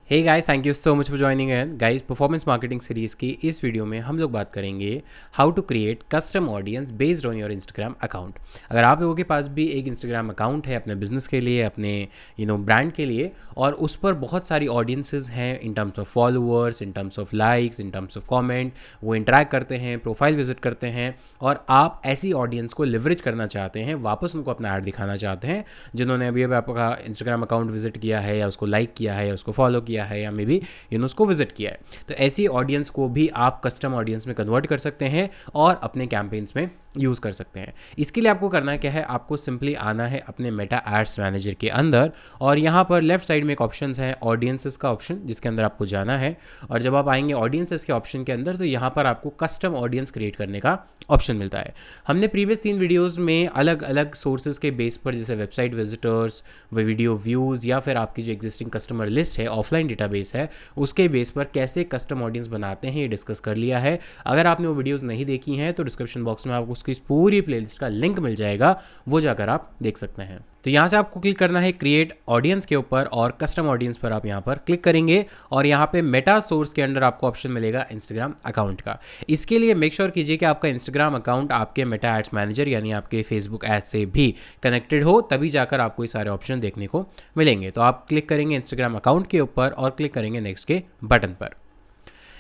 Hey guys, thank you so much for joining in guys. Performance marketing series की इस video में हम लोग बात करेंगे how to create custom audience based on your Instagram account. अगर आप लोगों के पास भी एक इंस्टाग्राम अकाउंट है अपने बिजनेस के लिए, अपने ब्रांड के लिए, और उस पर बहुत सारी ऑडियंसेस हैं in terms of followers, in terms of likes, in terms of comment, वो इंटरेक्ट करते हैं, प्रोफाइल विजिट करते हैं, और आप ऐसी ऑडियंस को लिवरेज करना चाहते हैं, वापस उनको अपना ऐड दिखाना चाहते हैं जिन्होंने अभी आपका इंस्टाग्राम अकाउंट विजिट किया है या उसको लाइक किया है या उसको फॉलो किया है या मे बी उसको विजिट किया है। तो ऐसी ऑडियंस को भी आप कस्टम ऑडियंस में कन्वर्ट कर सकते हैं और अपने कैंपेन्स में यूज़ कर सकते हैं। इसके लिए आपको करना क्या है, आपको सिंपली आना है अपने मेटा एड्स मैनेजर के अंदर, और यहाँ पर लेफ्ट साइड में एक ऑप्शन है ऑडियंसेस का ऑप्शन, जिसके अंदर आपको जाना है। और जब आप आएंगे ऑडियंसेस के ऑप्शन के अंदर, तो यहाँ पर आपको कस्टम ऑडियंस क्रिएट करने का ऑप्शन मिलता है। हमने प्रीवियस 3 वीडियोज़ में अलग अलग सोर्सेज के बेस पर, जैसे वेबसाइट विजिटर्स, वीडियो व्यूज़, या फिर आपकी जो एग्जिस्टिंग कस्टमर लिस्ट है, ऑफलाइन डेटाबेस है, उसके बेस पर कैसे कस्टम ऑडियंस बनाते हैं ये डिस्कस कर लिया है। अगर आपने वो वीडियोज़ नहीं देखी हैं तो डिस्क्रिप्शन बॉक्स में आपको उसकी पूरी प्लेलिस्ट का लिंक मिल जाएगा, वो जाकर आप देख सकते हैं। तो यहाँ से आपको क्लिक करना है क्रिएट ऑडियंस के ऊपर, और कस्टम ऑडियंस पर आप यहाँ पर क्लिक करेंगे और यहाँ पे मेटा सोर्स के अंदर आपको ऑप्शन मिलेगा इंस्टाग्राम अकाउंट का। इसके लिए मेक श्योर कीजिए कि आपका इंस्टाग्राम अकाउंट आपके मेटा एड्स मैनेजर यानी आपके फेसबुक एड्स से भी कनेक्टेड हो, तभी जाकर आपको ये सारे ऑप्शन देखने को मिलेंगे। तो आप क्लिक करेंगे इंस्टाग्राम अकाउंट के ऊपर और क्लिक करेंगे नेक्स्ट के बटन पर।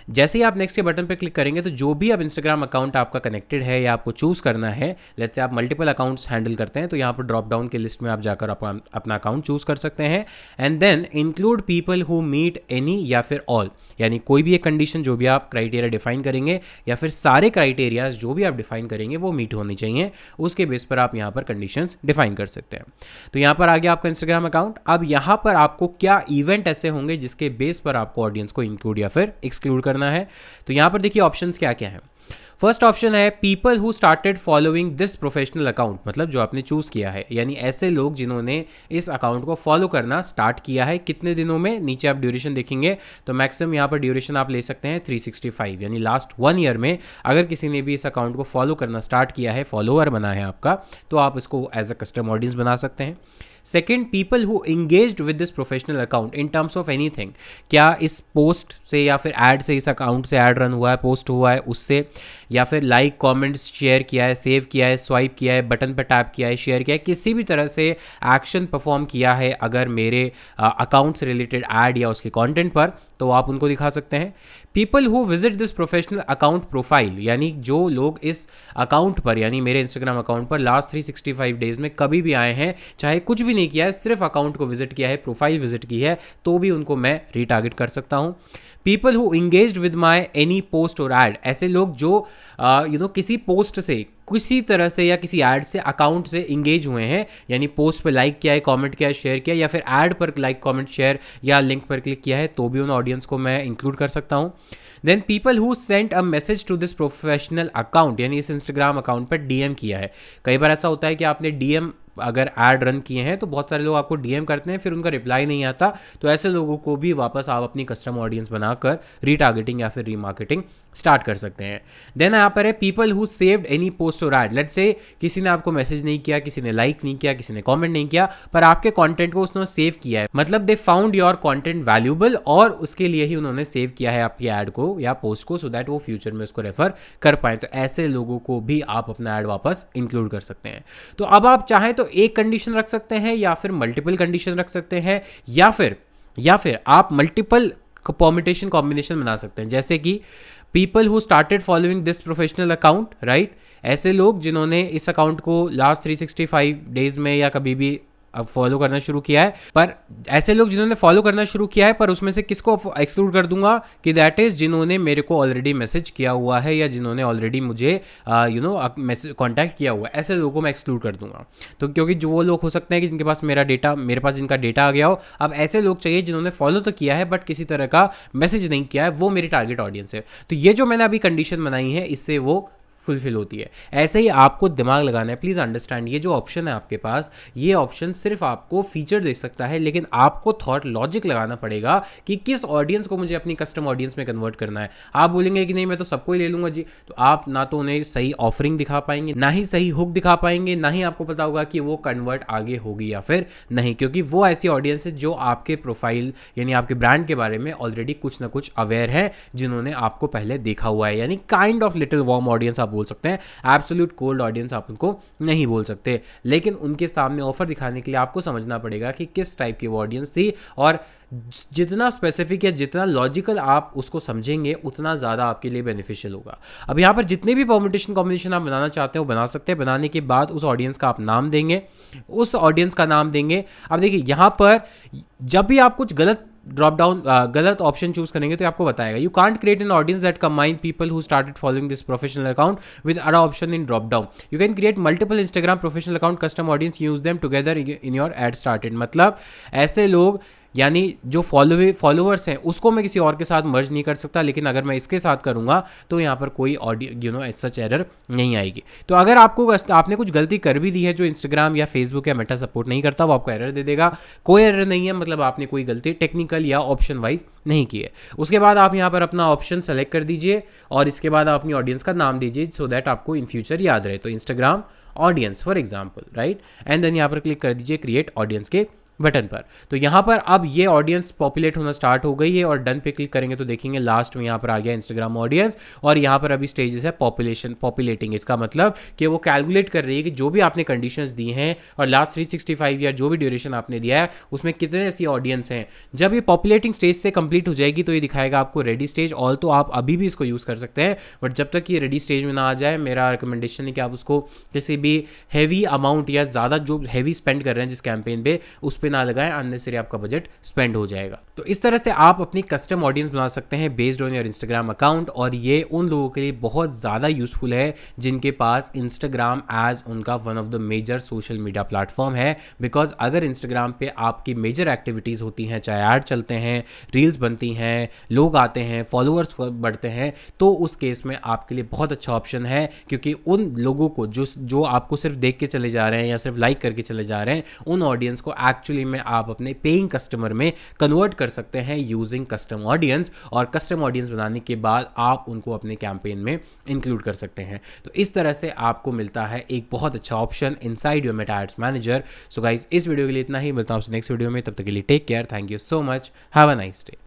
जैसे ही आप नेक्स्ट के बटन पर क्लिक करेंगे तो जो भी अब इंस्टाग्राम अकाउंट आपका कनेक्टेड है या आपको चूज़ करना है, लेट्स से आप मल्टीपल अकाउंट्स हैंडल करते हैं, तो यहाँ पर ड्रॉप डाउन के लिस्ट में आप जाकर अपना अकाउंट चूज़ कर सकते हैं। And then include people who meet any या फिर ऑल, यानी कोई भी एक कंडीशन जो भी आप क्राइटेरिया डिफाइन करेंगे या फिर सारे क्राइटेरियाज जो भी आप डिफाइन करेंगे वो मीट होनी चाहिए, उसके बेस पर आप यहाँ पर कंडीशंस डिफाइन कर सकते हैं। तो यहाँ पर आ गया आपका इंस्टाग्राम अकाउंट। अब यहाँ पर आपको क्या इवेंट ऐसे होंगे जिसके बेस पर आपको ऑडियंस को इंक्लूड या फिर एक्सक्लूड करना है। तो यहाँ पर देखिए ऑप्शंस क्या क्या है। फर्स्ट ऑप्शन है people who started following this professional account, मतलब जो आपने चूज किया है, यानी ऐसे लोग जिन्होंने इस अकाउंट को फॉलो करना स्टार्ट किया है। कितने दिनों में, नीचे आप ड्यूरेशन देखेंगे तो मैक्सिमम यहाँ पर ड्यूरेशन आप ले सकते हैं 365, यानी लास्ट 1 ईयर में अगर किसी ने भी इस अकाउंट को फॉलो करना स्टार्ट किया है, फॉलोअर बना है आपका, तो आप इसको एज अ कस्टम ऑडियंस बना सकते हैं। Second, people who engaged with this professional account in terms of anything, क्या इस पोस्ट से या फिर ऐड से, इस अकाउंट से ऐड रन हुआ है, पोस्ट हुआ है उससे, या फिर लाइक कमेंट्स शेयर किया है, सेव किया है, स्वाइप किया है, बटन पर टैप किया है, शेयर किया है, किसी भी तरह से एक्शन परफॉर्म किया है अगर मेरे अकाउंट से रिलेटेड ऐड या उसके कंटेंट पर, तो आप उनको दिखा सकते हैं। People who visit this professional account profile, यानी जो लोग इस अकाउंट पर, यानी मेरे इंस्टाग्राम अकाउंट पर लास्ट 365 डेज में कभी भी आए हैं, चाहे कुछ भी नहीं किया है, सिर्फ अकाउंट को विजिट किया है, प्रोफाइल विजिट की है, तो भी उनको मैं रीटारगेट कर सकता हूं। People who engaged with my any post और ऐड, ऐसे लोग जो किसी पोस्ट से, किसी तरह से या किसी ऐड से, अकाउंट से इंगेज हुए हैं, यानी पोस्ट पर लाइक किया है, कमेंट किया है, शेयर किया है, या फिर ऐड पर लाइक कमेंट शेयर या लिंक पर क्लिक किया है, तो भी उन ऑडियंस को मैं इंक्लूड कर सकता हूं। Then people who sent a message to this professional account, यानी इस इंस्टाग्राम अकाउंट पर डीएम किया है। कई बार ऐसा होता है कि आपने डीएम अगर ऐड रन किए हैं तो बहुत सारे लोग आपको डीएम करते हैं, फिर उनका रिप्लाई नहीं आता, तो ऐसे लोगों को भी वापस आप अपनी कस्टम ऑडियंस बनाकर रीटारगेटिंग या फिर रीमार्केटिंग स्टार्ट कर सकते हैं। देन यहाँ पर है people who saved any post और ऐड, लेट्स से किसी ने आपको मैसेज नहीं किया, किसी ने लाइक नहीं किया, किसी ने कमेंट नहीं किया, पर आपके कंटेंट को उसने सेव किया है, मतलब they found your content valuable, और उसके लिए ही उन्होंने सेव किया है आपकी ऐड को या पोस्ट को, सो दैट वो फ्यूचर में उसको रेफर कर पाए। तो ऐसे लोगों को भी आप अपना ऐड वापस इंक्लूड कर सकते हैं। तो अब आप चाहें तो एक कंडीशन रख सकते हैं या फिर मल्टीपल कंडीशन रख सकते हैं, या फिर आप मल्टीपल परम्यूटेशन कॉम्बिनेशन बना सकते हैं, जैसे कि people who started following this professional account, right, ऐसे लोग जिन्होंने इस अकाउंट को लास्ट 365 डेज में या कभी भी अब फॉलो करना शुरू किया है, पर ऐसे लोग जिन्होंने फॉलो करना शुरू किया है, पर उसमें से किसको एक्सक्लूड कर दूंगा कि दैट इज जिन्होंने मेरे को ऑलरेडी मैसेज किया हुआ है या जिन्होंने ऑलरेडी मुझे मैसेज कांटेक्ट किया हुआ है, ऐसे लोगों को मैं एक्सक्लूड कर दूंगा। तो क्योंकि जो वो लोग हो सकते हैं कि जिनके पास मेरे पास जिनका डेटा आ गया हो, अब ऐसे लोग चाहिए जिन्होंने फॉलो तो किया है बट किसी तरह का मैसेज नहीं किया है, वो मेरी टारगेट ऑडियंस है। तो ये जो मैंने अभी कंडीशन बनाई है, इससे वो फुलफिल होती है। ऐसे ही आपको दिमाग लगाना है। प्लीज़ अंडरस्टैंड, ये जो ऑप्शन है आपके पास, ये ऑप्शन सिर्फ आपको फीचर दे सकता है, लेकिन आपको थॉट लॉजिक लगाना पड़ेगा कि किस ऑडियंस को मुझे अपनी कस्टम ऑडियंस में कन्वर्ट करना है। आप बोलेंगे कि नहीं मैं तो सबको ही ले लूंगा जी, तो आप ना तो उन्हें सही ऑफरिंग दिखा पाएंगे, ना ही सही हुक दिखा पाएंगे, ना ही आपको पता होगा कि वो कन्वर्ट आगे होगी या फिर नहीं, क्योंकि वो ऐसी ऑडियंस है जो आपके प्रोफाइल यानी आपके ब्रांड के बारे में ऑलरेडी कुछ ना कुछ अवेयर है, जिन्होंने आपको पहले देखा हुआ है। यानी kind of little warm audience आप बोल सकते हैं, एब्सोल्यूट कोल्ड ऑडियंस आप उनको नहीं बोल सकते, लेकिन उनके सामने ऑफर दिखाने के लिए आपको समझना पड़ेगा कि किस टाइप की वो ऑडियंस थी, और जितना स्पेसिफिक या जितना लॉजिकल आप उसको समझेंगे उतना ज़्यादा आपके लिए बेनिफिशियल होगा। अब यहाँ पर जितने भी परम्यूटेशन कॉम्बिनेशन आप बनाना चाहते हो बना सकते हैं। बनाने के बाद उस ऑडियंस का आप नाम देंगे, उस ऑडियंस का नाम देंगे। अब देखिए यहाँ पर जब भी आप कुछ गलत ऑप्शन चूज करेंगे तो आपको बताएगा you can't create an audience that combine people who started following this professional account with other option in drop down. You can create multiple Instagram professional account custom audience, use them together in your add started. मतलब ऐसे लोग यानी जो followers हैं उसको मैं किसी और के साथ मर्ज नहीं कर सकता, लेकिन अगर मैं इसके साथ करूंगा तो यहाँ पर कोई ऑडियो सच एरर नहीं आएगी। तो अगर आपने कुछ गलती कर भी दी है जो इंस्टाग्राम या फेसबुक या मेटा सपोर्ट नहीं करता, वो आपको एरर दे देगा। कोई एरर नहीं है, मतलब आपने कोई गलती टेक्निकल या ऑप्शन वाइज नहीं की है। उसके बाद आप यहाँ पर अपना ऑप्शन सेलेक्ट कर दीजिए और इसके बाद आप अपनी ऑडियंस का नाम दीजिए सो दैट आपको इन फ्यूचर याद रहे। तो Instagram audience for example, right, and then यहाँ पर क्लिक कर दीजिए क्रिएट ऑडियंस के बटन पर। तो यहाँ पर अब ये ऑडियंस पॉपुलेट होना स्टार्ट हो गई है और डन पे क्लिक करेंगे तो देखेंगे लास्ट में यहाँ पर आ गया इंस्टाग्राम ऑडियंस, और यहाँ पर अभी स्टेजेस है पॉपुलेटिंग। इसका मतलब कि वो कैलकुलेट कर रही है कि जो भी आपने कंडीशंस दी हैं और लास्ट 365 या जो भी ड्यूरेशन आपने दिया है उसमें कितने ऐसी ऑडियंस हैं। जब ये पॉपुलेटिंग स्टेज से कंप्लीट हो जाएगी तो ये दिखाएगा आपको रेडी स्टेज। ऑल तो आप अभी भी इसको यूज़ कर सकते हैं, बट जब तक ये रेडी स्टेज में ना आ जाए मेरा रिकमेंडेशन है कि आप उसको किसी भी हैवी अमाउंट या ज़्यादा जो हैवी स्पेंड कर रहे हैं जिस कैंपेन पे उस पर ना लगाएं, अननेसेसरी आपका बजट स्पेंड हो जाएगा। तो इस तरह से आप अपनी कस्टम ऑडियंस बना सकते हैं based on your Instagram account, और ये उन लोगों के लिए बहुत ज़्यादा यूजफुल है जिनके पास इंस्टाग्राम एज उनका one of the major social media platform है। बिकॉज अगर इंस्टाग्राम पे आपकी मेजर एक्टिविटीज़ होती हैं, चाहे ऐड चलते हैं, रील्स बनती हैं, लोग आते हैं, फॉलोअर्स बढ़ते हैं, तो उस केस में आपके लिए बहुत अच्छा ऑप्शन है, क्योंकि उन लोगों को जो आपको सिर्फ देख के चले जा रहे हैं या सिर्फ लाइक करके चले जा रहे हैं, उन ऑडियंस को एक्चुअली में आप अपने पेइंग कस्टमर में कन्वर्ट कर सकते हैं यूजिंग कस्टम ऑडियंस, और कस्टम ऑडियंस बनाने के बाद आप उनको अपने कैंपेन में इंक्लूड कर सकते हैं। तो इस तरह से आपको मिलता है एक बहुत अच्छा option inside your Meta ads manager. So guys, इस वीडियो के लिए इतना ही, मिलता हूं आपसे नेक्स्ट वीडियो में। तब तक के लिए take care, thank you so much, have a nice day.